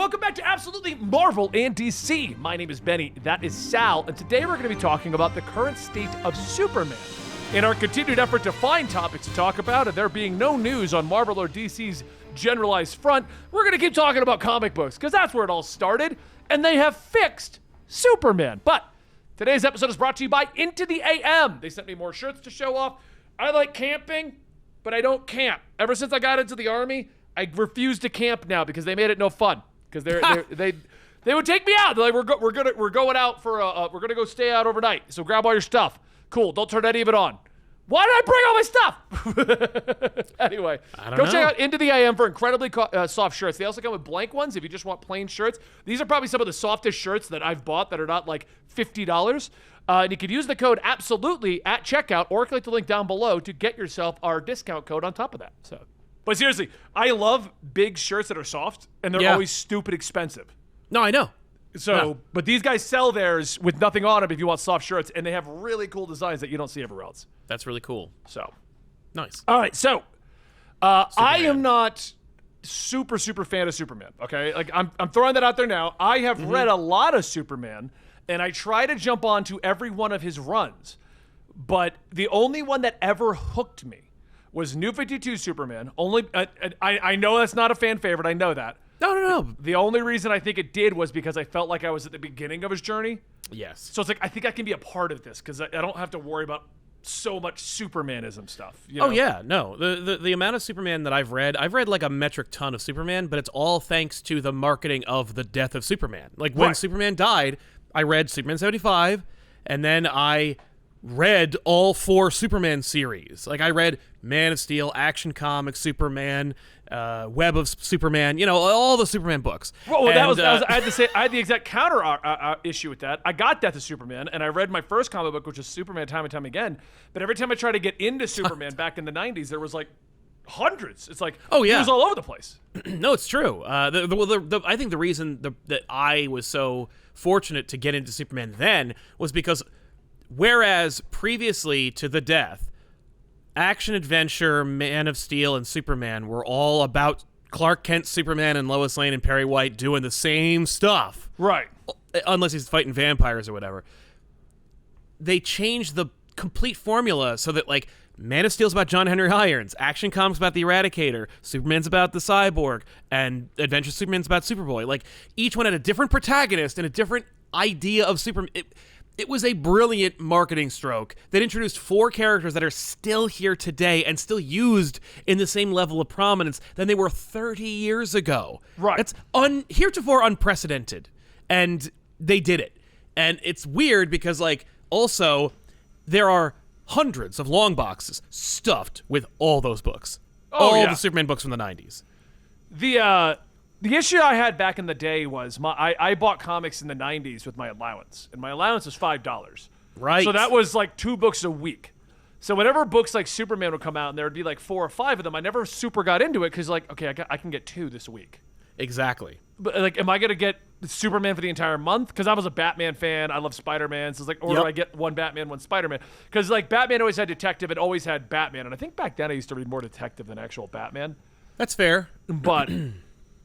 welcome back to Absolutely Marvel and DC. My name is Benny, that is Sal, and today we're going to be talking about the current state of Superman. In our continued effort to find topics to talk about, and there being no news on Marvel or DC's generalized front, we're going to keep talking about comic books, because that's where it all started, and they have fixed Superman. But today's episode is brought to you by Into the AM. They sent me more shirts to show off. I like camping, but I don't camp. Ever since I got into the Army, I refuse to camp now because they made it no fun. Because they would take me out. They're like, we're going out for we're gonna go stay out overnight. So grab all your stuff. Cool. Don't turn any of it on. Why did I bring all my stuff? Anyway, go check out Into the AM for incredibly soft shirts. They also come with blank ones if you just want plain shirts. These are probably some of the softest shirts that I've bought that are not like $50. And you could use the code ABSOLUTELY at checkout or click the link down below to get yourself our discount code on top of that. But seriously, I love big shirts that are soft, and they're always stupid expensive. No, I know. But these guys sell theirs with nothing on them if you want soft shirts, and they have really cool designs that you don't see everywhere else. That's really cool. So, nice. All right, so I am not super fan of Superman. Okay, like I'm throwing that out there now. I have read a lot of Superman, and I try to jump onto every one of his runs, but the only one that ever hooked me was New 52 Superman. I know that's not a fan favorite. I know that. No. The only reason I think it did was because I felt like I was at the beginning of his journey. Yes. So it's like, I think I can be a part of this because I don't have to worry about so much Supermanism stuff. You know? Oh, yeah. No. The amount of Superman that I've read like a metric ton of Superman, but it's all thanks to the marketing of the death of Superman. Like when Superman died, I read Superman 75, and then I read all 4 Superman series. Like I read Man of Steel, Action Comics, Superman, Web of Superman, all the Superman books. Well, I had to say, I had the exact counter issue with that. I got Death of Superman, and I read my first comic book, which was Superman time and time again. But every time I tried to get into Superman back in the 90s, there was like hundreds. It's like, it was all over the place. No, it's true. I think the reason that I was so fortunate to get into Superman then was because whereas previously to the death, Action Adventure, Man of Steel, and Superman were all about Clark Kent, Superman, and Lois Lane and Perry White doing the same stuff. Right. Unless he's fighting vampires or whatever. They changed the complete formula so that, like, Man of Steel's about John Henry Irons, Action Comics about the Eradicator, Superman's about the Cyborg, and Adventure Superman's about Superboy. Like, each one had a different protagonist and a different idea of Superman. It was a brilliant marketing stroke that introduced 4 characters that are still here today and still used in the same level of prominence than they were 30 years ago. Right. That's heretofore unprecedented. And they did it. And it's weird because, like, also, there are hundreds of long boxes stuffed with all those books. All the Superman books from the 90s. The issue I had back in the day was I bought comics in the 90s with my allowance, and my allowance was $5. Right. So that was like 2 books a week. So whenever books like Superman would come out, and there would be like 4 or 5 of them, I never super got into it because, like, okay, I can get 2 this week. Exactly. But, like, am I going to get Superman for the entire month? Because I was a Batman fan. I love Spider-Man. So it's like, or do I get one Batman, one Spider-Man? Because, like, Batman always had Detective. It always had Batman. And I think back then I used to read more Detective than actual Batman. That's fair. But,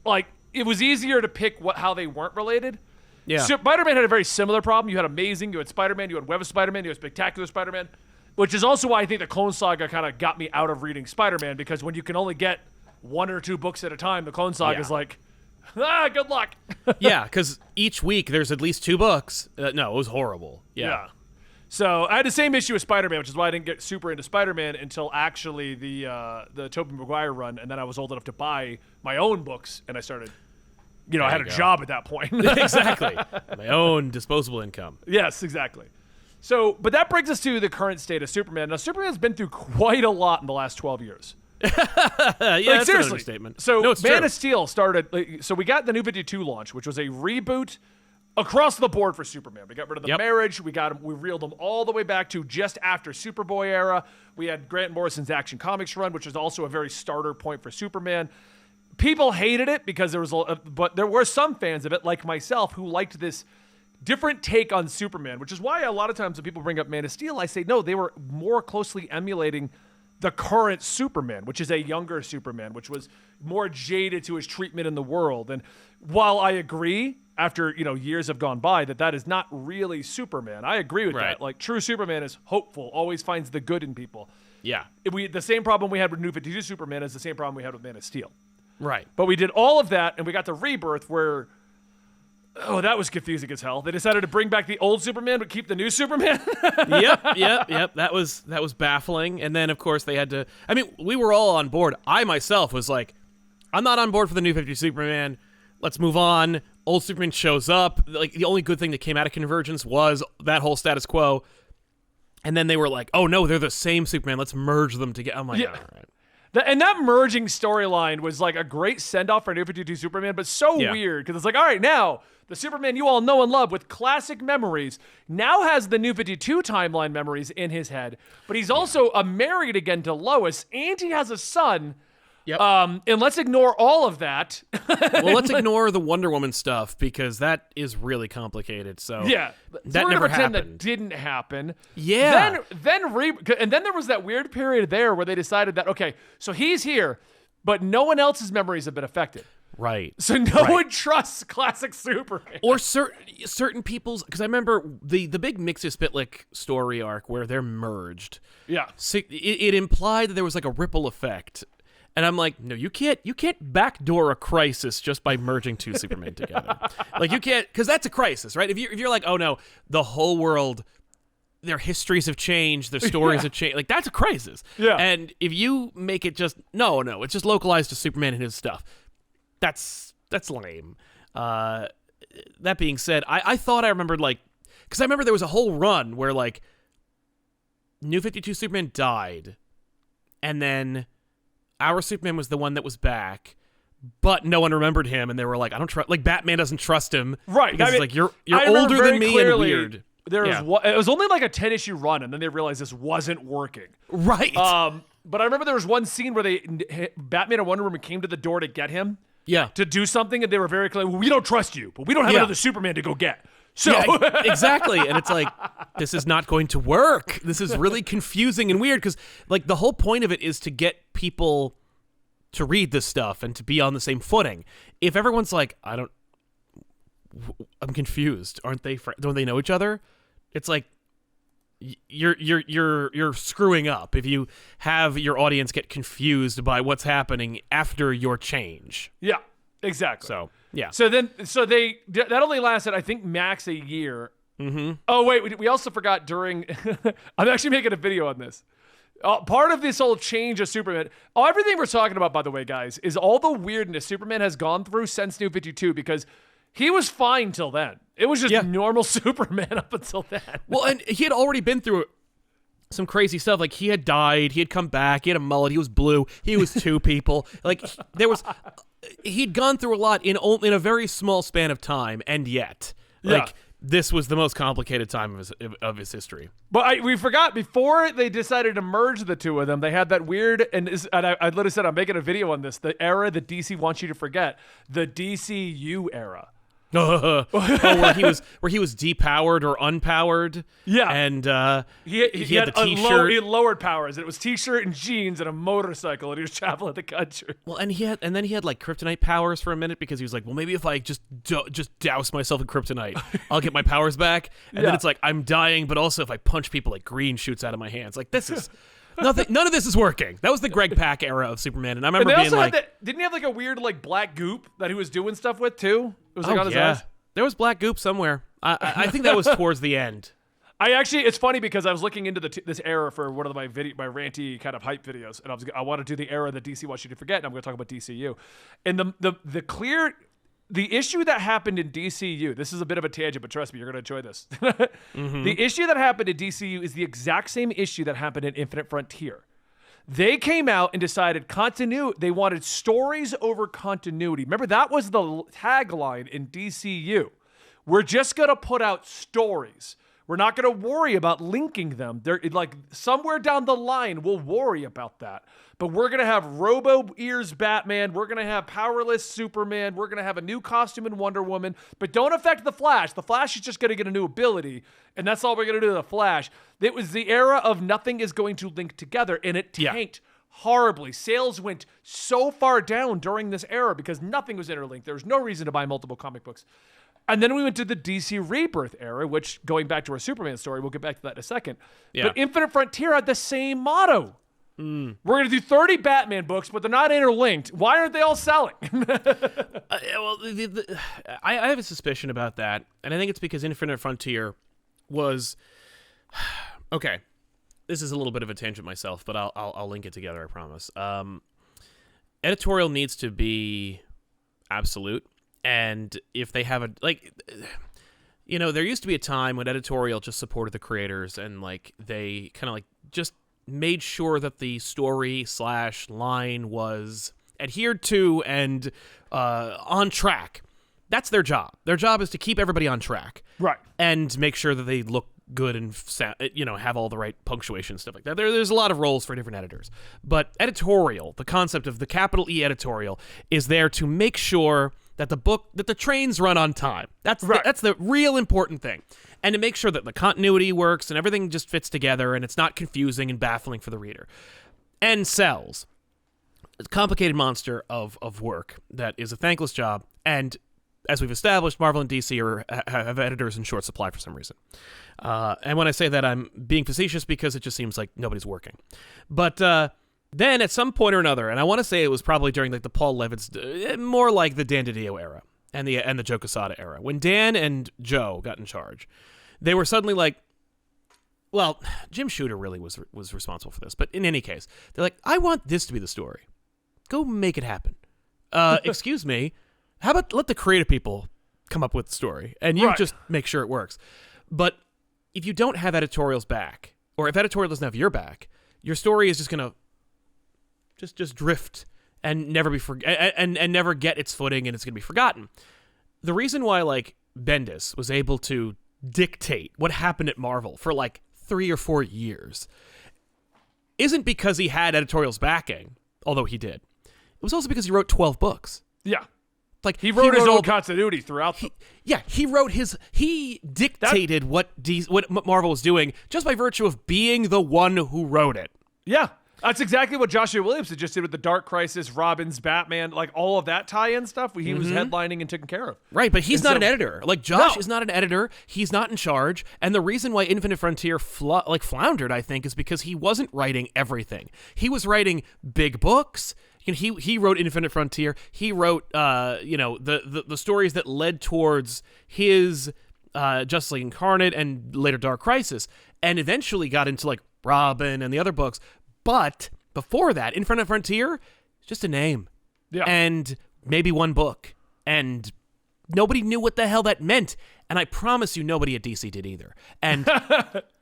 like, it was easier to pick how they weren't related. Yeah. So Spider-Man had a very similar problem. You had Amazing, you had Spider-Man, you had Web of Spider-Man, you had Spectacular Spider-Man, which is also why I think the Clone Saga kind of got me out of reading Spider-Man, because when you can only get 1 or 2 books at a time, the Clone Saga is like, good luck. Yeah, because each week there's at least 2 books. No, it was horrible. Yeah. So I had the same issue with Spider-Man, which is why I didn't get super into Spider-Man until actually the Tobey Maguire run, and then I was old enough to buy my own books, and I started, I had a job at that point. Exactly. My own disposable income. Yes, exactly. So, but that brings us to the current state of Superman. Now, Superman's been through quite a lot in the last 12 years. That's seriously. an understatement. So, no, it's Man true. of Steel started. So we got the New 52 launch, which was a reboot across the board for Superman. We got rid of the marriage. We reeled them all the way back to just after Superboy era. We had Grant Morrison's Action Comics run, which is also a very starter point for Superman. People hated it because but there were some fans of it, like myself, who liked this different take on Superman, which is why a lot of times when people bring up Man of Steel, I say no, they were more closely emulating the current Superman, which is a younger Superman, which was more jaded to his treatment in the world. And while I agree, after years have gone by, that is not really Superman, I agree with that. Like, true Superman is hopeful, always finds the good in people. Yeah. The same problem we had with New 52 Superman is the same problem we had with Man of Steel. Right. But we did all of that, and we got to Rebirth, where that was confusing as hell. They decided to bring back the old Superman but keep the new Superman. Yep. That was baffling. And then of course they had to. I mean, we were all on board. I myself was like, I'm not on board for the New 52 Superman. Let's move on. Old Superman shows up. Like, the only good thing that came out of Convergence was that whole status quo. And then they were like, oh no, they're the same Superman. Let's merge them together. I'm like, all right. And that merging storyline was like a great send-off for New 52 Superman, but so weird, because it's like, all right, now the Superman you all know and love with classic memories now has the New 52 timeline memories in his head, but he's also married again to Lois, and he has a son. Yep. And let's ignore all of that. Well, let's ignore the Wonder Woman stuff, because that is really complicated. So yeah, that we're never gonna pretend happened. that didn't happen. Yeah. And then there was that weird period there where they decided that, okay, so he's here, but no one else's memories have been affected. Right. So no one trusts classic Superman. Or certain people's, because I remember the big Mixus-Spitlick story arc where they're merged. Yeah. So it implied that there was like a ripple effect. And I'm like, no, you can't backdoor a crisis just by merging two Supermen together. Like, you can't, because that's a crisis, right? If you're like, oh no, the whole world, their histories have changed, their stories have changed, like, that's a crisis. Yeah. And if you make it just no, it's just localized to Superman and his stuff, that's lame. That being said, I thought I remembered, like, because I remember there was a whole run where, like, New 52 Superman died, and then our Superman was the one that was back, but no one remembered him, and they were like, I don't trust, like, Batman doesn't trust him. Right. Because it's like, you're older than me and weird. It was only like a 10-issue run, and then they realized this wasn't working. Right. But I remember there was one scene where Batman and Wonder Woman came to the door to get him. Yeah. To do something, and they were very clear, well, we don't trust you, but we don't have another Superman to go get. So exactly. And it's like, this is not going to work. This is really confusing and weird, because, like, the whole point of it is to get people to read this stuff and to be on the same footing. If everyone's like, I'm confused. Don't they know each other? It's like, you're screwing up if you have your audience get confused by what's happening after your change. Yeah, exactly. So yeah. So that only lasted, I think, max a year. Mm-hmm. Oh wait, we also forgot during. I'm actually making a video on this. Part of this whole change of Superman, everything we're talking about, by the way, guys, is all the weirdness Superman has gone through since New 52, because he was fine till then. It was just normal Superman up until then. Well, and he had already been through some crazy stuff. Like, he had died, he had come back, he had a mullet, he was blue, he was two people. Like, he'd gone through a lot in a very small span of time, and yet, like, this was the most complicated time of his history. But we forgot, before they decided to merge the two of them, they had that weird, and I literally said I'm making a video on this, the era that DC wants you to forget, the DCU era. Where he was depowered or unpowered. Yeah, and he had the T-shirt. He had lowered powers. It was T-shirt and jeans and a motorcycle, and he was traveling the country. Well, and then he had like kryptonite powers for a minute, because he was like, well, maybe if I just douse myself in kryptonite, I'll get my powers back. And then it's like, I'm dying, but also if I punch people, like, green shoots out of my hands. Like, this is. Nothing. None of this is working. That was the Greg Pak era of Superman, and I remember being like, didn't he have like a weird like black goop that he was doing stuff with too? It was like on his eyes. There was black goop somewhere. I think that was towards the end. It's funny because I was looking into this era for one of my ranty kind of hype videos, and I want to do the era that DC wants you to forget, and I'm going to talk about DCU, and the issue that happened in DCU, this is a bit of a tangent, but trust me, you're going to enjoy this. Mm-hmm. The issue that happened in DCU is the exact same issue that happened in Infinite Frontier. They came out and decided they wanted stories over continuity. Remember, that was the tagline in DCU. We're just going to put out stories. We're not going to worry about linking them. They're like somewhere down the line, we'll worry about that. But we're going to have Robo Ears Batman. We're going to have Powerless Superman. We're going to have a new costume in Wonder Woman. But don't affect the Flash. The Flash is just going to get a new ability. And that's all we're going to do to the Flash. It was the era of nothing is going to link together. And it tanked horribly. Sales went so far down during this era because nothing was interlinked. There was no reason to buy multiple comic books. And then we went to the DC Rebirth era, which, going back to our Superman story, we'll get back to that in a second. Yeah. But Infinite Frontier had the same motto. We're going to do 30 Batman books, but they're not interlinked. Why aren't they all selling? I have a suspicion about that, and I think it's because Infinite Frontier was... Okay, this is a little bit of a tangent myself, but I'll link it together, I promise. Editorial needs to be absolute, and if they have a... like, you know, there used to be a time when editorial just supported the creators, and like they kind of like just made sure that the story/line was adhered to and on track. That's their job. Their job is to keep everybody on track, right? And make sure that they look good and have all the right punctuation and stuff like that. There's a lot of roles for different editors, but editorial, the concept of the capital E editorial, is there to make sure that the trains run on time. That's right. That's the real important thing. And to make sure that the continuity works and everything just fits together and it's not confusing and baffling for the reader. And sells. It's a complicated monster of work that is a thankless job. And as we've established, Marvel and DC have editors in short supply for some reason. And when I say that, I'm being facetious because it just seems like nobody's working. But then at some point or another, and I want to say it was probably during like the Paul Levitz, more like the Dan DiDio era and the Joe Quesada era, when Dan and Joe got in charge, they were suddenly like, well, Jim Shooter really was responsible for this, but in any case, they're like, I want this to be the story. Go make it happen. Excuse me. How about let the creative people come up with the story and you just make sure it works? But if you don't have editorials back, or if editorial doesn't have your back, your story is just gonna just drift and never be and never get its footing, and it's gonna be forgotten. The reason why like Bendis was able to dictate what happened at Marvel for like 3 or 4 years isn't because he had editorials backing, although he did. It was also because he wrote 12 books. Yeah. Like he wrote his own continuity throughout. He dictated what Marvel was doing just by virtue of being the one who wrote it. Yeah. That's exactly what Joshua Williams just did with the Dark Crisis, Robin's Batman, like all of that tie-in stuff. He was headlining and taking care of. Right, but he's not an editor. Like Josh is not an editor. He's not in charge. And the reason why Infinite Frontier floundered, I think, is because he wasn't writing everything. He was writing big books. He wrote Infinite Frontier. He wrote the stories that led towards his Justice League Incarnate and later Dark Crisis, and eventually got into like Robin and the other books. But before that, Infinite Frontier is just a name. Yeah. And maybe one book. And nobody knew what the hell that meant. And I promise you nobody at DC did either. And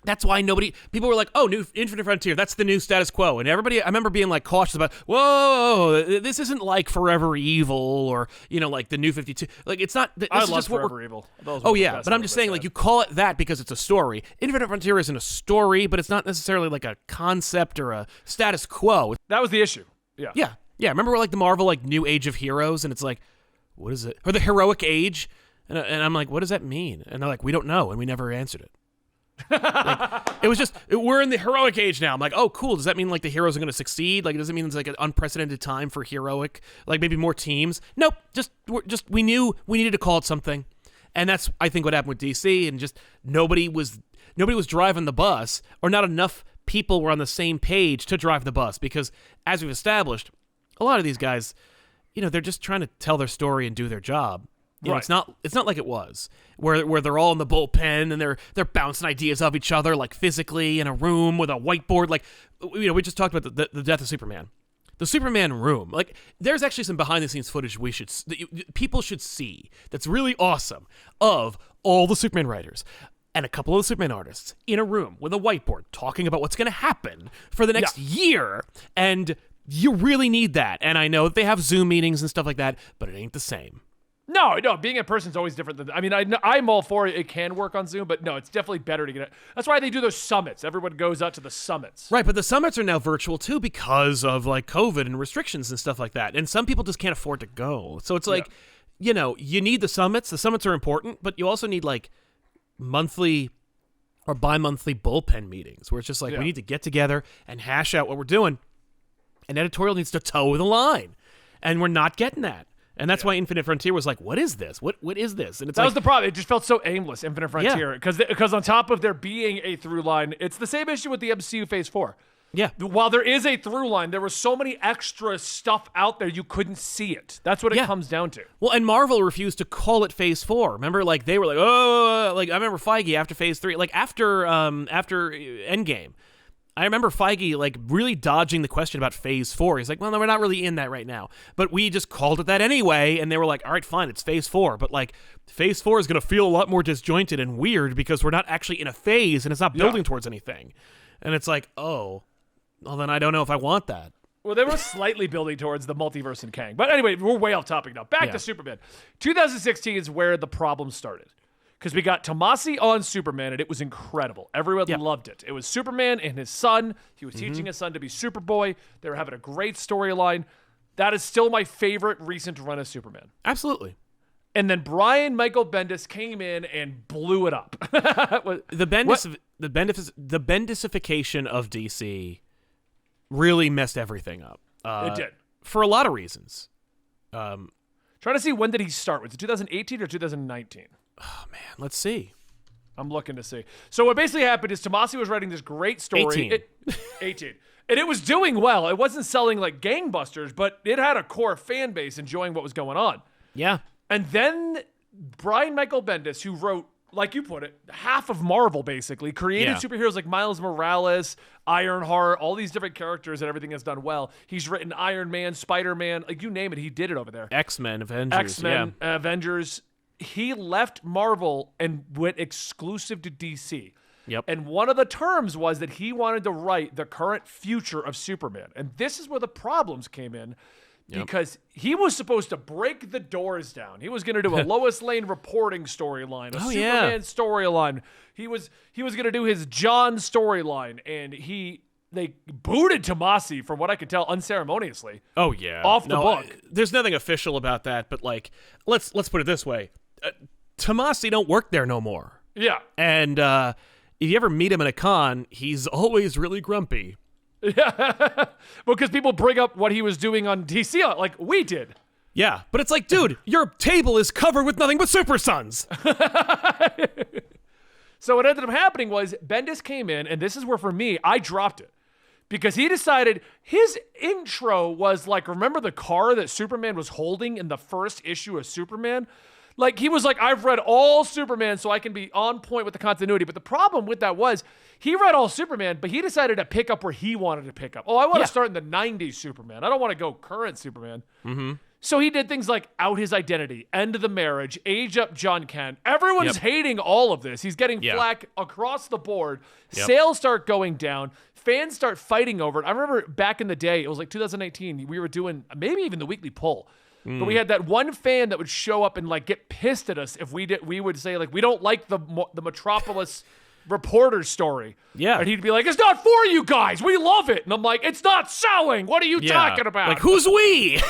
that's why people were like, oh, new Infinite Frontier, that's the new status quo. And everybody, I remember being like cautious about, whoa, this isn't like Forever Evil or, like the New 52. Like it's not, this I is love just Forever Evil. Oh yeah, but I'm just saying like you call it that because it's a story. Infinite Frontier isn't a story, but it's not necessarily like a concept or a status quo. That was the issue. Yeah. Yeah. Yeah. Remember like the Marvel like New Age of Heroes, and it's like, what is it? Or the Heroic Age. And I'm like, what does that mean? And they're like, we don't know, and we never answered it. It was just, we're in the heroic age now. I'm like, oh, cool. Does that mean like the heroes are going to succeed? Like, does it mean it's like an unprecedented time for heroic? Like maybe more teams? Nope. We knew we needed to call it something, and that's I think what happened with DC. And just nobody was driving the bus, or not enough people were on the same page to drive the bus, because as we've established, a lot of these guys, they're just trying to tell their story and do their job. It's not like it was where they're all in the bullpen and they're bouncing ideas off each other like physically in a room with a whiteboard. Like we just talked about the death of Superman, the Superman room. Like there's actually some behind the scenes footage people should see that's really awesome of all the Superman writers and a couple of the Superman artists in a room with a whiteboard talking about what's going to happen for the next year. And you really need that. And I know that they have Zoom meetings and stuff like that, but it ain't the same. No, being in person is always different than. I mean, I'm all for it. It can work on Zoom, but no, it's definitely better to get it. That's why they do those summits. Everyone goes out to the summits. Right, but the summits are now virtual too because of like COVID and restrictions and stuff like that. And some people just can't afford to go. So it's like, you need the summits. The summits are important, but you also need like monthly or bi-monthly bullpen meetings where it's just like we need to get together and hash out what we're doing. And editorial needs to toe the line. And we're not getting that. And that's why Infinite Frontier was like, what is this? What is this? And it's that was the problem. It just felt so aimless, Infinite Frontier. Because on top of there being a through line, it's the same issue with the MCU Phase 4. Yeah. While there is a through line, there was so many extra stuff out there you couldn't see it. That's what it comes down to. Well, and Marvel refused to call it Phase 4. Remember, like they were like, oh, like I remember Feige after Phase 3, like after Endgame. I remember Feige like really dodging the question about Phase 4. He's like, well, no, we're not really in that right now. But we just called it that anyway, and they were like, all right, fine, it's Phase 4. But like Phase 4 is going to feel a lot more disjointed and weird because we're not actually in a phase and it's not building towards anything. And it's like, oh, well, then I don't know if I want that. Well, they were slightly building towards the multiverse in Kang. But anyway, we're way off topic now. Back to Superman. 2016 is where the problem started. Because we got Tomasi on Superman, and it was incredible. Everyone loved it. It was Superman and his son. He was teaching his son to be Superboy. They were having a great storyline. That is still my favorite recent run of Superman. Absolutely. And then Brian Michael Bendis came in and blew it up. The Bendisification of DC really messed everything up. It did. For a lot of reasons. Trying to see, when did he start? Was it 2018 or 2019? Oh, man, let's see. I'm looking to see. So what basically happened is Tomasi was writing this great story. 18. And it was doing well. It wasn't selling like gangbusters, but it had a core fan base enjoying what was going on. Yeah. And then Brian Michael Bendis, who wrote, like you put it, half of Marvel, basically, created superheroes like Miles Morales, Ironheart, all these different characters and everything has done well. He's written Iron Man, Spider-Man, like you name it, he did it over there. X-Men, Avengers. Avengers. He left Marvel and went exclusive to DC. Yep. And one of the terms was that he wanted to write the current future of Superman. And this is where the problems came in because he was supposed to break the doors down. He was going to do a Lois Lane reporting storyline, a Superman storyline. He was going to do his John storyline, and they booted Tomasi, from what I could tell, unceremoniously. Oh yeah, off the book. There's nothing official about that, but like, let's put it this way: Tomasi don't work there no more. Yeah, and if you ever meet him in a con, he's always really grumpy. Yeah, because people bring up what he was doing on DC, like we did. Yeah, but it's like, dude, your table is covered with nothing but Super Sons. So what ended up happening was Bendis came in, and this is where, for me, I dropped it. Because he decided his intro was like, remember the car that Superman was holding in the first issue of Superman? Like, he was like, I've read all Superman so I can be on point with the continuity. But the problem with that was he read all Superman, but he decided to pick up where he wanted to pick up. Oh, I want to start in the 90s Superman. I don't want to go current Superman. Mm-hmm. So he did things like Out His Identity, End of the Marriage, Age Up Jon Kent. Everyone's hating all of this. He's getting flack across the board. Sales start going down. Fans start fighting over it. I remember back in the day, it was like 2018, we were doing maybe even the weekly poll. But we had that one fan that would show up and like get pissed at us if we would say like, we don't like the Metropolis reporter story. Yeah. And he'd be like, it's not for you guys. We love it. And I'm like, it's not selling. What are you talking about? Like, who's we?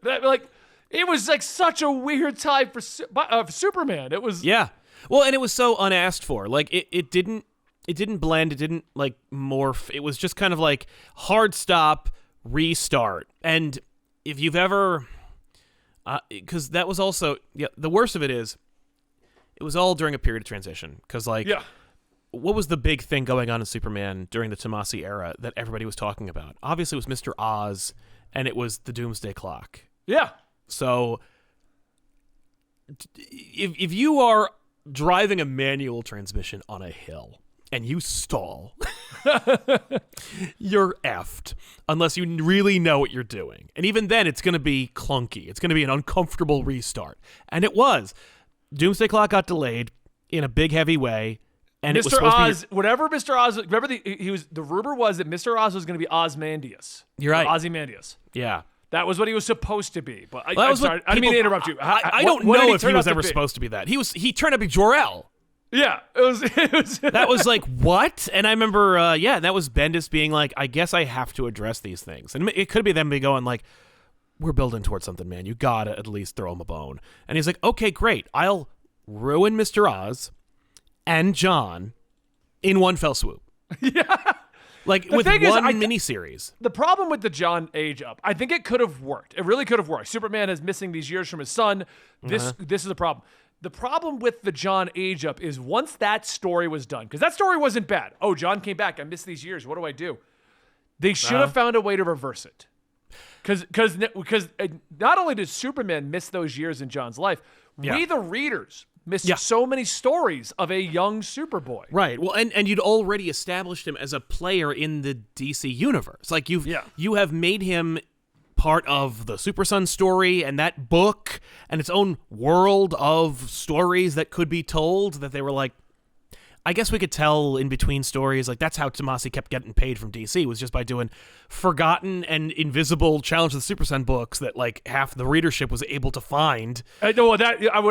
Like, it was like such a weird time for Superman. It was. Yeah. Well, and it was so unasked for. Like, it didn't blend. It didn't like morph. It was just kind of like hard stop, restart. And if you've ever, because that was also, the worst of it is, it was all during a period of transition. Because, like, what was the big thing going on in Superman during the Tomasi era that everybody was talking about? Obviously, it was Mr. Oz, and it was the Doomsday Clock. Yeah. So, if you are driving a manual transmission on a hill and you stall, you're effed. Unless you really know what you're doing. And even then, it's going to be clunky. It's going to be an uncomfortable restart. And it was. Doomsday Clock got delayed in a big, heavy way. And Mr. it was supposed Oz, to be whatever Mr. Oz, remember the rumor was that Mr. Oz was going to be Ozymandias. You're right. Ozymandias. Yeah. That was what he was supposed to be. But Well, I'm sorry, I didn't mean to interrupt you. I don't what did know if he turn was out to ever be? supposed to be that. He turned out to be Jor-El. Yeah, it was. That was like, what? And I remember, that was Bendis being like, I guess I have to address these things. And it could be them be going like, we're building towards something, man. You gotta at least throw him a bone. And he's like, okay, great. I'll ruin Mr. Oz and John in one fell swoop. Yeah. Like The with thing is, one I- miniseries. The problem with the John age up, I think it could have worked. It really could have worked. Superman is missing these years from his son. This is a problem. The problem with the John age up is once that story was done, because that story wasn't bad. Oh, John came back. I missed these years. What do I do? They should have found a way to reverse it. Because not only did Superman miss those years in John's life, we the readers missed so many stories of a young Superboy. Right. Well, and you'd already established him as a player in the DC universe. Like you have made him part of the Super Son story and that book and its own world of stories that could be told, that they were like, I guess we could tell in between stories. Like that's how Tomasi kept getting paid from DC, was just by doing forgotten and invisible Challenge of the Super Son books that like half the readership was able to find. I know when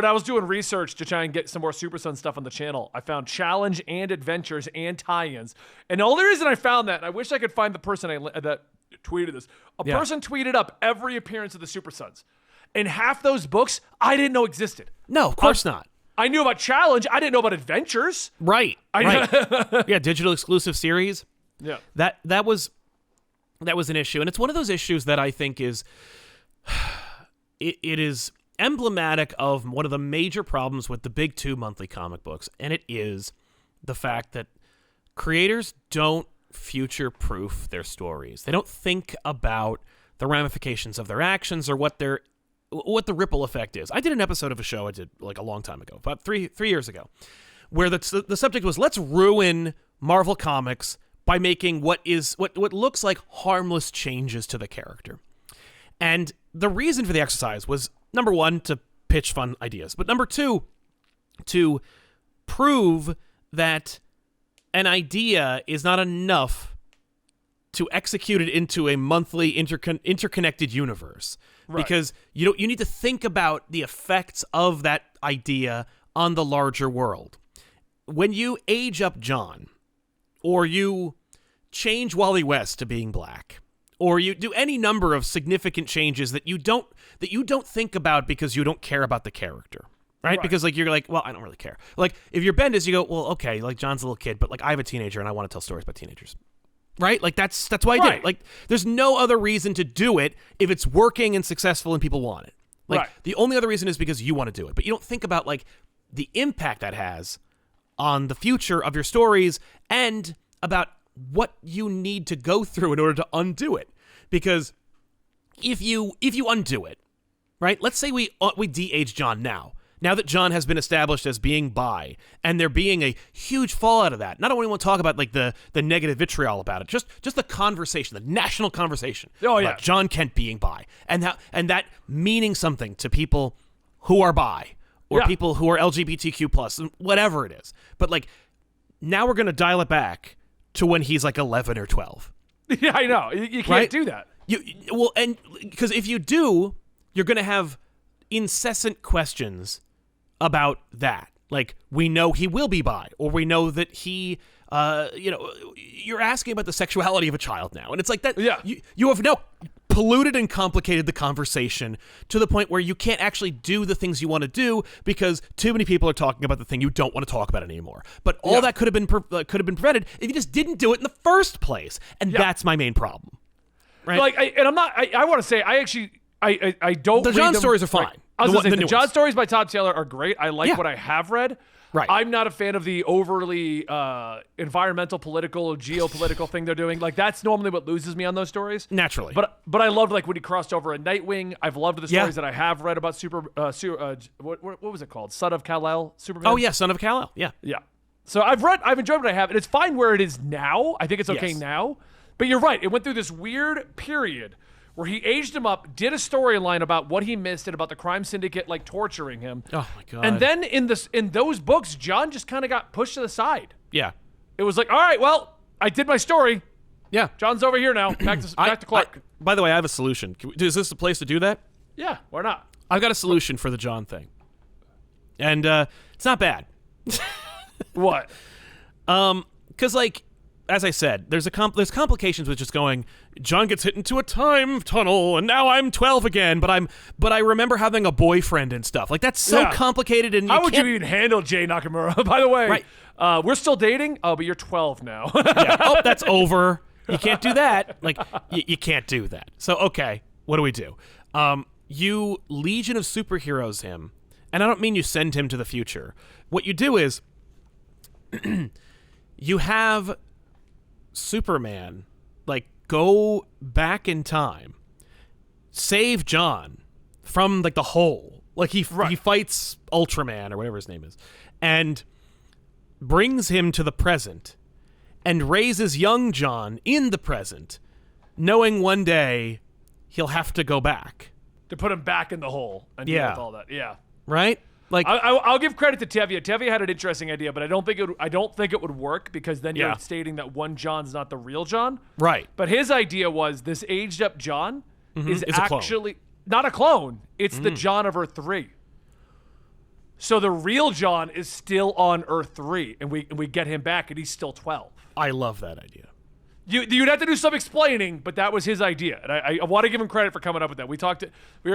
I was doing research to try and get some more Super Son stuff on the channel, I found challenge and adventures and tie-ins. And the only reason I found that, and I wish I could find the person that tweeted this. A person tweeted up every appearance of the Super Sons. And half those books I didn't know existed. No, of course not. I knew about Challenge. I didn't know about Adventures. Right. Yeah, digital exclusive series. Yeah. That was an issue, and it's one of those issues that I think is it is emblematic of one of the major problems with the big two monthly comic books, and it is the fact that creators don't future-proof their stories. They don't think about the ramifications of their actions or what the ripple effect is. I did an episode of a show I did like a long time ago, about three years ago, where the subject was, let's ruin Marvel Comics by making what looks like harmless changes to the character. And the reason for the exercise was, number one, to pitch fun ideas, but number two, to prove that an idea is not enough to execute it into a monthly interconnected universe. Right. Because you need to think about the effects of that idea on the larger world. When you age up John, or you change Wally West to being black, or you do any number of significant changes that you don't think about because you don't care about the character. Right? Because like you're like, well, I don't really care. Like if you're Bendis, you go, well, okay, like John's a little kid, but like I have a teenager and I want to tell stories about teenagers. Right? Like that's why I did it. Like there's no other reason to do it if it's working and successful and people want it. Like the only other reason is because you want to do it. But you don't think about like the impact that has on the future of your stories and about what you need to go through in order to undo it. Because if you undo it, right? Let's say we de-age John now. Now that John has been established as being bi, and there being a huge fallout of that, not only want to talk about like the negative vitriol about it, just the conversation, the national conversation about Jon Kent being bi, and that meaning something to people who are bi or people who are LGBTQ plus, whatever it is. But like now we're gonna dial it back to when he's like 11 or 12. Yeah, I know. You can't do that. And because if you do, you're gonna have incessant questions about that. Like, we know he will be bi, or we know that he, you're asking about the sexuality of a child now. And it's like that. Yeah. You have now polluted and complicated the conversation to the point where you can't actually do the things you want to do because too many people are talking about the thing you don't want to talk about anymore. But all that could have been prevented if you just didn't do it in the first place. And that's my main problem. Right? Like, I want to say, I don't. The John stories are fine. The John stories by Todd Taylor are great. I like what I have read. Right. I'm not a fan of the overly environmental, political, geopolitical thing they're doing. Like that's normally what loses me on those stories. Naturally. But I loved like when he crossed over a Nightwing. I've loved the stories that I have read about what was it called? Son of Kal-El, Superman. Oh yeah, Son of Kal-El. Yeah. Yeah. So I've enjoyed what I have, and it's fine where it is now. I think it's okay now. But you're right. It went through this weird period where he aged him up, did a storyline about what he missed and about the crime syndicate like torturing him. Oh my god! And then in those books, John just kind of got pushed to the side. Yeah, it was like, all right, well, I did my story. Yeah, John's over here now. Back to Clark. By the way, I have a solution. Is this the place to do that? Yeah, why not? I've got a solution for the Jon thing. And it's not bad. What? Because, like, as I said, there's complications with just going, Jon gets hit into a time tunnel, and now I'm 12 again, but I remember having a boyfriend and stuff. Like, that's so complicated, and how would you even handle Jay Nakamura? By the way, right. We're still dating? Oh, but you're 12 now. Yeah. Oh, that's over. You can't do that. Like, you can't do that. So, okay, what do we do? You Legion of Superheroes him, and I don't mean you send him to the future. What you do is you have Superman, like, go back in time, save Jon from, like, the hole. Like, he fights Ultraman or whatever his name is, and brings him to the present and raises young Jon in the present, knowing one day he'll have to go back. To put him back in the hole and deal with all that. Yeah. Right? Like, I'll give credit to Tevye. Tevye had an interesting idea, but I don't think it would work, because then you're stating that one Jon's not the real Jon. Right. But his idea was this aged up Jon is It's actually not a clone. It's the Jon of Earth 3. So the real Jon is still on Earth 3, and we get him back, and he's still 12. I love that idea. You'd have to do some explaining, but that was his idea, and I want to give him credit for coming up with that.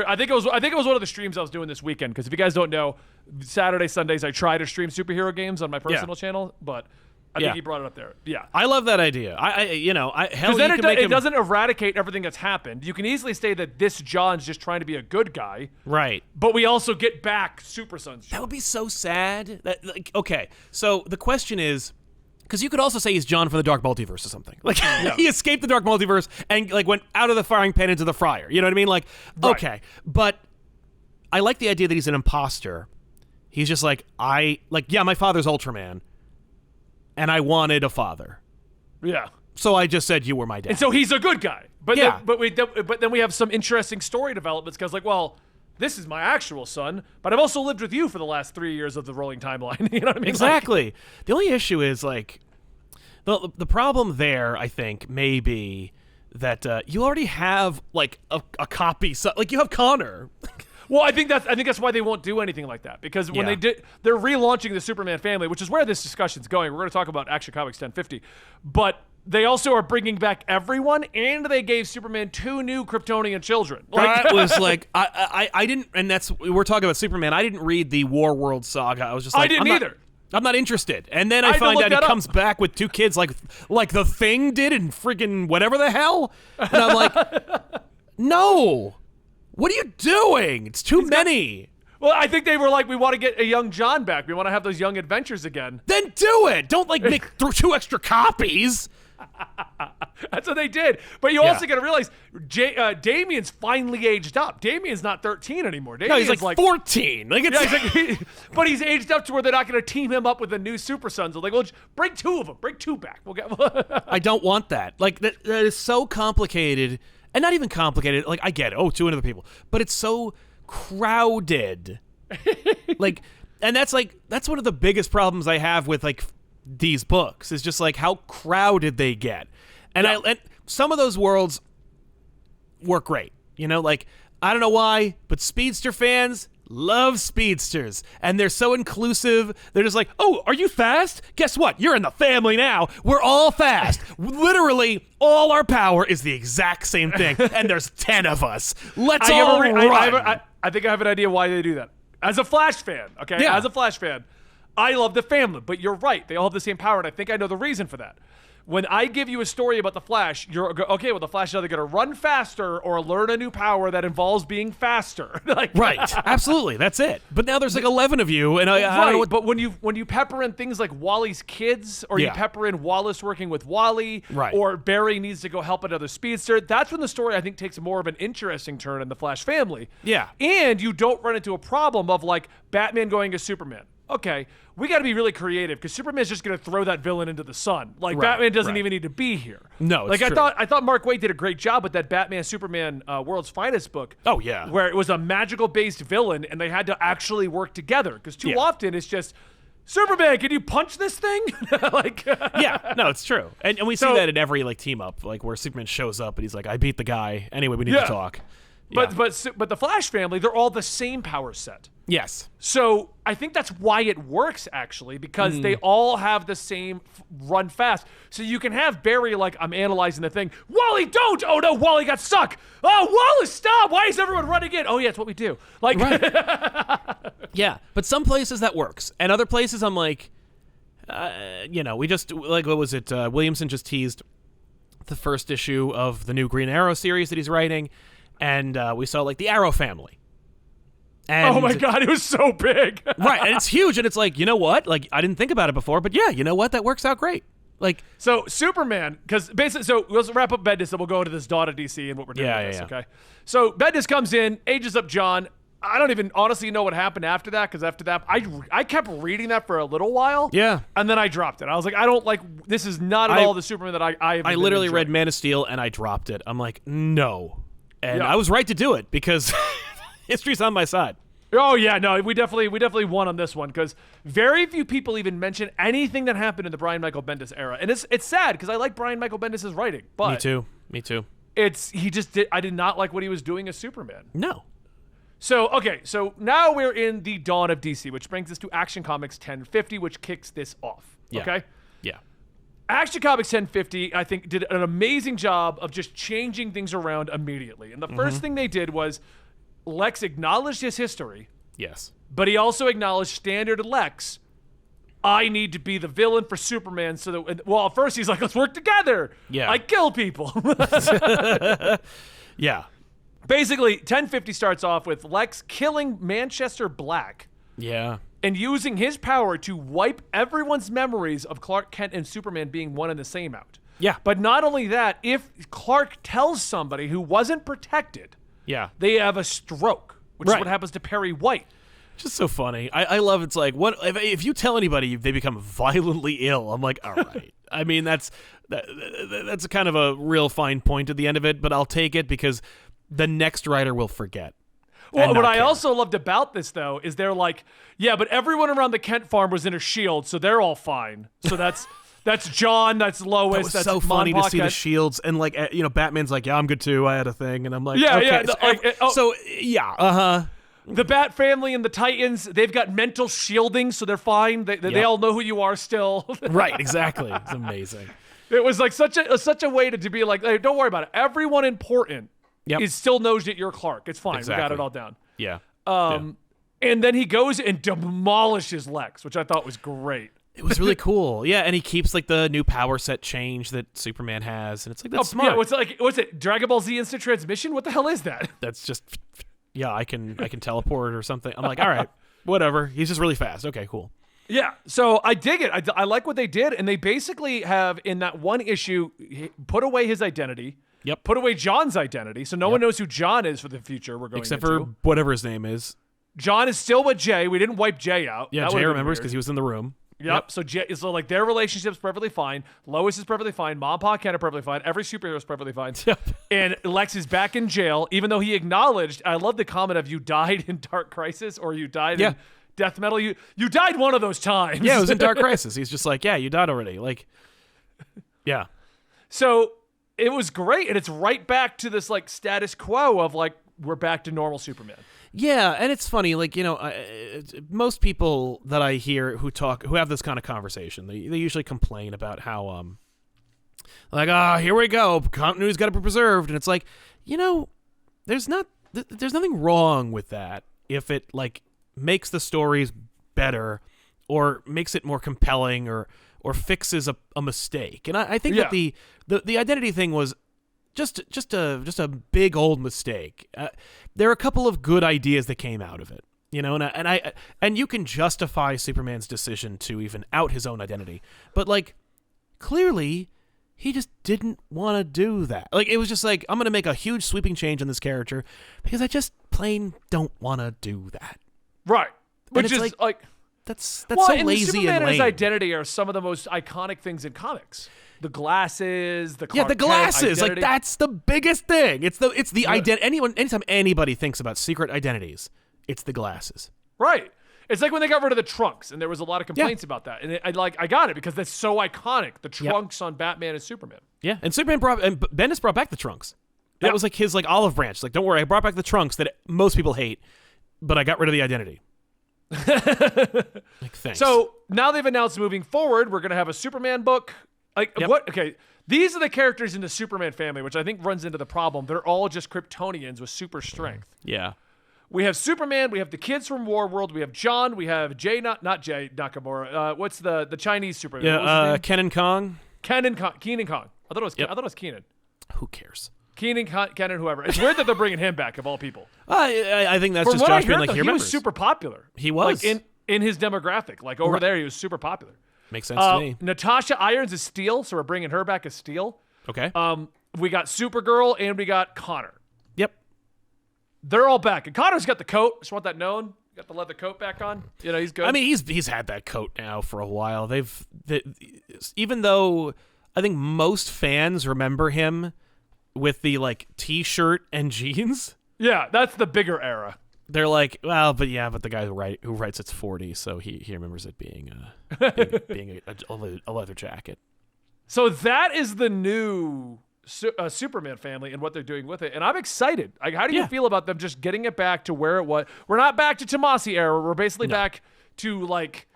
I think it was one of the streams I was doing this weekend, because if you guys don't know, Saturday, Sundays I try to stream superhero games on my personal channel, but I think he brought it up there. Yeah, I love that idea. Because then it doesn't eradicate everything that's happened. You can easily say that this Jon's just trying to be a good guy, right? But we also get back Super Sons. That would be so sad. Okay, so the question is, because you could also say he's Jon from the Dark Multiverse or something. Like, he escaped the Dark Multiverse and, like, went out of the frying pan into the fryer. You know what I mean? Like, okay. But I like the idea that he's an imposter. He's just like, my father's Ultraman, and I wanted a father. Yeah. So I just said you were my dad. And so he's a good guy. But then we have some interesting story developments, because, like, well, this is my actual son, but I've also lived with you for the last 3 years of the rolling timeline. You know what I mean? Exactly. Like, the only issue is, like, the problem there, I think, may be that you already have, like, a copy. So, like, you have Connor. Well, I think that's why they won't do anything like that, because when they're relaunching the Superman family, which is where this discussion's going. We're going to talk about Action Comics 1050, but they also are bringing back everyone, and they gave Superman 2 new Kryptonian children. Like, that was like, I didn't, and we're talking about Superman. I didn't read the War World saga. I was just like, I didn't either. I'm not interested. And then I find out he comes back with 2 kids, like the Thing did in friggin' whatever the hell. And I'm like, no, what are you doing? It's too many. Well, I think they were like, we want to get a young Jon back. We want to have those young adventures again. Then do it. Don't, like, make 2 extra copies. That's what they did. But you also got to realize, Damian's finally aged up. Damian's not 13 anymore. Damian's he's like 14. Like, it's but he's aged up to where they're not going to team him up with a new Super Sons. They're like, well, bring 2 of them. Bring 2 back. We'll get. I don't want that. Like, that is so complicated, and not even complicated. Like, I get it. Oh, 2 other people, but it's so crowded. Like, and that's one of the biggest problems I have with, like, these books, is just, like, how crowded they get. And and some of those worlds work great. You know, like, I don't know why, but Speedster fans love Speedsters, and they're so inclusive. They're just like, oh, are you fast? Guess what? You're in the family now. We're all fast. Literally, all our power is the exact same thing, and there's 10 of us. Let's all run. I think I have an idea why they do that. As a Flash fan, okay? Yeah. As a Flash fan, I love the family, but you're right. They all have the same power, and I think I know the reason for that. When I give you a story about the Flash, you're okay. Well, the Flash is either going to run faster or learn a new power that involves being faster. Like, right, absolutely, that's it. But now there's like 11 of you, and I don't know what. But when you pepper in things like Wally's kids, or you pepper in Wallace working with Wally, right, or Barry needs to go help another speedster, that's when the story, I think, takes more of an interesting turn in the Flash family. Yeah, and you don't run into a problem of like Batman going to Superman. Okay, we got to be really creative because Superman's just going to throw that villain into the sun. Like, Batman doesn't even need to be here. No, it's like true. I thought Mark Waid did a great job with that Batman Superman World's Finest book. Oh yeah, where it was a magical based villain and they had to actually work together because too often it's just Superman, can you punch this thing? Like, Yeah, no, it's true, and we see that in every like team up, like where Superman shows up and he's like, I beat the guy. Anyway, we need to talk. Yeah. But the Flash family, they're all the same power set. Yes. So I think that's why it works, actually, because they all have the same run fast. So you can have Barry like, I'm analyzing the thing. Wally, don't! Oh no, Wally got stuck! Oh, Wallace, stop! Why is everyone running in? Oh yeah, it's what we do. Like, right. Yeah, but some places that works, and other places I'm like, we just, like, what was it? Williamson just teased the first issue of the new Green Arrow series that he's writing, and we saw like the Arrow family. And, oh my God, it was so big. Right, and it's huge, and it's like, you know what? Like, I didn't think about it before, but yeah, you know what? That works out great. Like, so Superman, because basically, so let's wrap up Bendis, and we'll go into this Dawn of DC and what we're doing with this, okay? So Bendis comes in, ages up John. I don't even honestly know what happened after that, because after that, I kept reading that for a little while. Yeah. And then I dropped it. I was like, I don't like, this is not at all the Superman that I literally read Man of Steel, and I dropped it. I'm like, no. And I was right to do it, because history's on my side. Oh yeah, no, we definitely won on this one, because very few people even mention anything that happened in the Brian Michael Bendis era, and it's sad because I like Brian Michael Bendis' writing, but me too. I did not like what he was doing as Superman. No. So now we're in the dawn of DC, which brings us to Action Comics 1050, which kicks this off. Yeah. Okay. Yeah. Action Comics 1050, I think, did an amazing job of just changing things around immediately, and the first thing they did was Lex acknowledged his history. Yes. But he also acknowledged standard Lex. I need to be the villain for Superman so that, well, at first he's like, let's work together. Yeah. I kill people. Yeah. Basically, 1050 starts off with Lex killing Manchester Black. Yeah. And using his power to wipe everyone's memories of Clark Kent and Superman being one and the same out. Yeah. But not only that, if Clark tells somebody who wasn't protected, they have a stroke, which is what happens to Perry White. Just so funny. I love it's like, what if you tell anybody they become violently ill? I'm like, all right. I mean, that's a kind of a real fine point at the end of it, but I'll take it because the next writer will forget. Well, what I also loved about this, though, is they're like, yeah, but everyone around the Kent farm was in a shield, so they're all fine. So that's John, that's Lois, that was that's so funny Mon to see the shields, and like, Batman's like, yeah, I'm good too. I had a thing, and I'm like, yeah, okay. The Bat family and the Titans, they've got mental shielding, so they're fine. They all know who you are still. Right, exactly. It's amazing. It was like such a way to be like, hey, don't worry about it. Everyone important is still knows that you're Clark. It's fine. Exactly. We got it all down. Yeah. And then he goes and demolishes Lex, which I thought was great. It was really cool. Yeah, and he keeps like the new power set change that Superman has, and it's like, that's smart. Yeah, what's it? Dragon Ball Z instant transmission? What the hell is that? That's just, I can teleport or something. I'm like, all right, whatever. He's just really fast. Okay, cool. Yeah, so I dig it. I like what they did, and they basically have, in that one issue, put away his identity. Yep. Put away John's identity, so no one knows who John is for the future. We're going except for whatever his name is. John is still with Jay. We didn't wipe Jay out. Yeah, Jay remembers because he was in the room. Yep. So like their relationship's perfectly fine. Lois is perfectly fine. Mom, Pa, Ken are perfectly fine. Every superhero is perfectly fine. Yep. And Lex is back in jail, even though he acknowledged. I love the comment of, you died in Dark Crisis or you died in Death Metal. You died one of those times. Yeah, it was in Dark Crisis. He's just like, yeah, you died already. Like, yeah. So it was great, and it's right back to this like status quo of like, we're back to normal Superman. Yeah, and it's funny, like, most people that I hear who have this kind of conversation, they usually complain about how, like, here we go, continuity's got to be preserved, and it's like, there's nothing wrong with that if it, like, makes the stories better, or makes it more compelling, or fixes a mistake, and I think that the identity thing was just a big old mistake. There are a couple of good ideas that came out of it, and you can justify Superman's decision to even out his own identity, but like, clearly he just didn't want to do that. Like, it was just like, I'm going to make a huge sweeping change in this character because I just plain don't want to do that. Right. Which is like that's so lazy Superman and lame. And his identity are some of the most iconic things in comics. The glasses, the Clark the glasses, Kent identity. like, that's the biggest thing. It's the identity. Anytime anybody thinks about secret identities, it's the glasses. Right. It's like when they got rid of the trunks, and there was a lot of complaints about that. And I got it because that's so iconic. The trunks on Batman and Superman. Yeah, and Bendis brought back the trunks. That was like his like olive branch. Like, don't worry, I brought back the trunks that most people hate, but I got rid of the identity. Like, thanks. So now they've announced moving forward, we're gonna have a Superman book. Like what? Okay, these are the characters in the Superman family, which I think runs into the problem. They're all just Kryptonians with super strength. Yeah. We have Superman. We have the kids from Warworld. We have John. We have not Jay Nakamura. What's the Chinese Superman? Yeah. Kenan Kong. Keenan Kong. I thought it was Keenan. Who cares? Kenan, whoever. It's weird that they're bringing him back of all people. I think that's From just what Josh I being heard, like, though, he he remembers. was super popular. He was. Like in his demographic. Like over there, he was super popular. Makes sense to me. Natasha Irons is Steel, so we're bringing her back as Steel. Okay. We got Supergirl and we got Connor. Yep. They're all back. And Connor's got the coat. Just want that known. Got the leather coat back on. You know, he's good. I mean, he's had that coat now for a while. Even though I think most fans remember him with the like t-shirt and jeans. Yeah, that's the bigger era. They're like, well, but the guy who writes it's 40, so he remembers it being a leather jacket. So that is the new Superman family and what they're doing with it, and I'm excited. Like, how do you feel about them just getting it back to where it was? We're not back to Tomasi era. We're basically back to like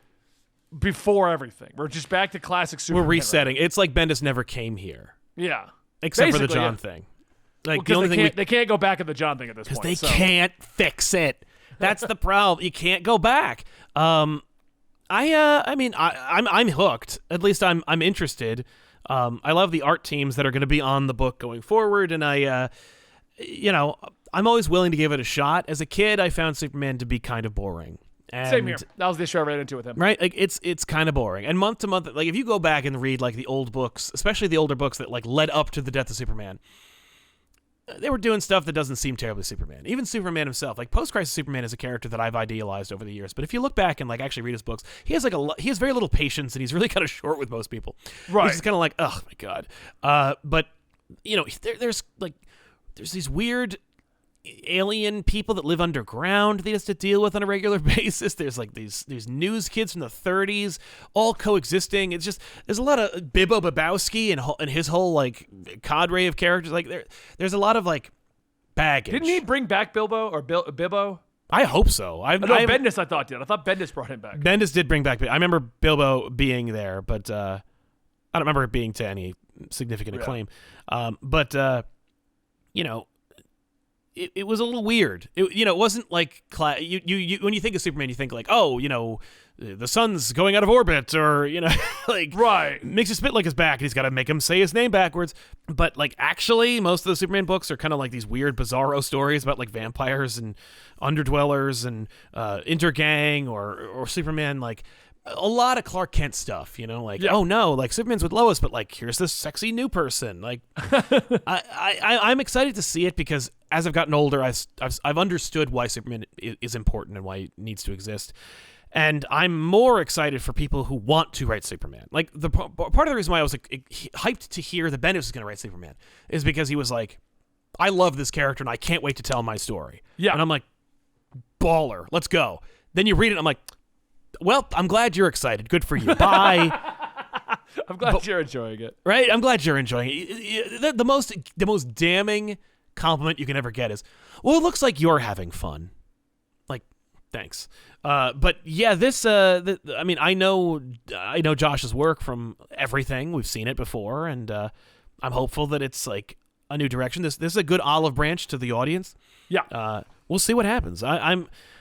before everything. We're just back to classic Superman. We're resetting. Right? It's like Bendis never came here. Yeah, except for the John thing. Like the only thing they can't go back at the John thing at this point because they can't fix it. That's the problem. You can't go back. I'm hooked. At least I'm interested. I love the art teams that are going to be on the book going forward, and I'm always willing to give it a shot. As a kid, I found Superman to be kind of boring. And, same here. That was the issue I ran into with him. Right? Like it's kind of boring. And month to month, like if you go back and read like the old books, especially the older books that like led up to the death of Superman, they were doing stuff that doesn't seem terribly Superman. Even Superman himself, like post-crisis Superman is a character that I've idealized over the years. But if you look back and like actually read his books, he has very little patience and he's really kind of short with most people. Right. He's kind of like, oh my god. But you know, there's these weird alien people that live underground that he has to deal with on a regular basis. There's like these news kids from the 30s all coexisting. It's just there's a lot of Bibbo Babowski and his whole like cadre of characters. Like there's a lot of like baggage. Didn't he bring back Bilbo or Bibbo? I hope so. Bendis I thought did. I thought Bendis brought him back. Bendis did bring back. I remember Bilbo being there, but I don't remember it being to any significant acclaim. You know. It was a little weird. It wasn't like you when you think of Superman, you think like, oh, you know, the sun's going out of orbit, or you know, like right makes you spit like his back, and he's got to make him say his name backwards. But like actually, most of the Superman books are kind of like these weird, bizarro stories about like vampires and underdwellers and intergang or Superman like. A lot of Clark Kent stuff, you know, like oh no, like Superman's with Lois, but like here's this sexy new person. Like, I'm excited to see it because as I've gotten older, I've understood why Superman is important and why he needs to exist, and I'm more excited for people who want to write Superman. Like the part of the reason why I was like hyped to hear that Bendis was going to write Superman is because he was like, I love this character and I can't wait to tell my story. Yeah, and I'm like, baller, let's go. Then you read it, I'm like. Well, I'm glad you're excited. Good for you. Bye. I'm glad you're enjoying it. Right? I'm glad you're enjoying it. The most damning compliment you can ever get is, well, it looks like you're having fun. Like, thanks. But yeah, this. I mean, I know Josh's work from everything. We've seen it before, and I'm hopeful that it's like a new direction. This is a good olive branch to the audience. Yeah. We'll see what happens.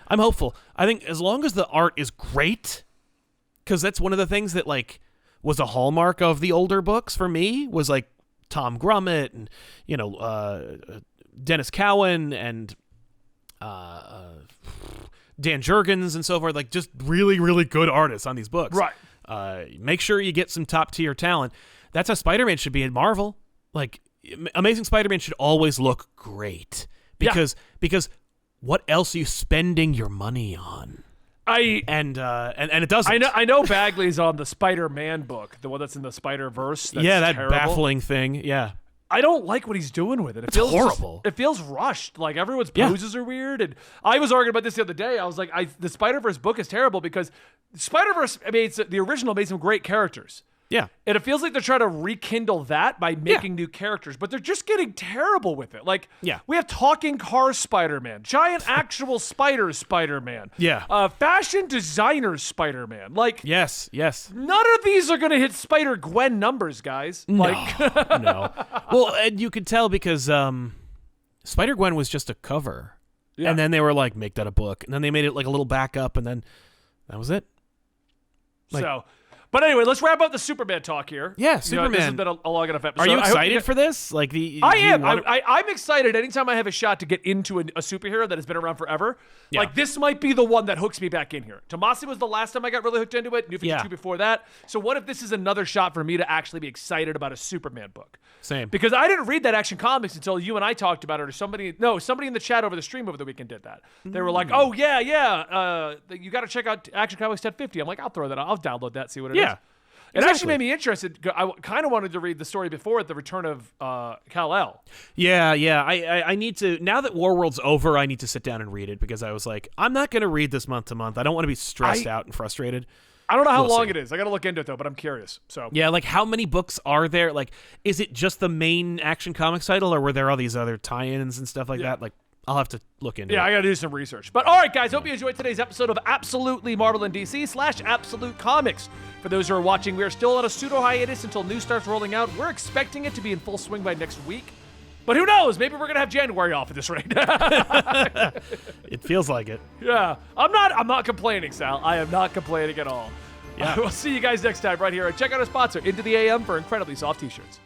I'm hopeful. I think as long as the art is great, because that's one of the things that like was a hallmark of the older books for me was like Tom Grummett and you know Dennis Cowan and Dan Jurgens and so forth. Like just really really good artists on these books. Right. Make sure you get some top tier talent. That's how Spider-Man should be at Marvel. Like Amazing Spider-Man should always look great because. What else are you spending your money on? And it doesn't. I know Bagley's on the Spider-Man book, the one that's in the Spider-Verse. That's that terrible. baffling thing. Yeah. I don't like what he's doing with it. It It's feels horrible. It feels rushed. Like everyone's Yeah. poses are weird. And I was arguing about this the other day. I was like, the Spider-Verse book is terrible because Spider-Verse the original made some great characters. Yeah. And it feels like they're trying to rekindle that by making new characters, but they're just getting terrible with it. Like, Yeah. we have talking car Spider-Man, giant actual spider Spider-Man, Yeah. fashion designer Spider-Man. Like, Yes. none of these are going to hit Spider-Gwen numbers, guys. Like, No. Well, and you could tell because Spider-Gwen was just a cover. Yeah. And then they were like, make that a book. And then they made it like a little backup, and then that was it. But anyway, let's wrap up the Superman talk here. Yeah, This has Superman. been a long enough episode. Are you I hope excited get- for this? Like I am. I'm excited anytime I have a shot to get into a superhero that has been around forever. Yeah. Like, this might be the one that hooks me back in here. Tomasi was the last time I got really hooked into it. New 52 Yeah. before that. So what if this is another shot for me to actually be excited about a Superman book? Same. Because I didn't read that Action Comics until you and I talked about it, or somebody in the chat over the stream over the weekend did that. They were like, oh, yeah, you got to check out Action Comics 1050. I'm like, I'll throw that out. I'll download that, see what it is. Yeah. It Exactly. actually made me interested. I kind of wanted to read the story before it, the return of Kal-El. Yeah. I need to, now that Warworld's over, I need to sit down and read it because I was like, I'm not going to read this month to month. I don't want to be stressed out and frustrated. I don't know how We'll long see. it is. I got to look into it, though, but I'm curious. So Yeah, like how many books are there? Like, is it just the main Action Comics title, or were there all these other tie-ins and stuff like that? Like, I'll have to look into it. I got to do some research. But all right, guys, hope you enjoyed today's episode of Absolutely Marvel and DC / Absolute Comics. For those who are watching, we are still on a pseudo hiatus until news starts rolling out. We're expecting it to be in full swing by next week. But who knows? Maybe we're going to have January off at this rate. It feels like it. Yeah. I'm not complaining, Sal. I am not complaining at all. Yeah. We'll see you guys next time right here. And check out our sponsor, Into the AM, for incredibly soft t-shirts.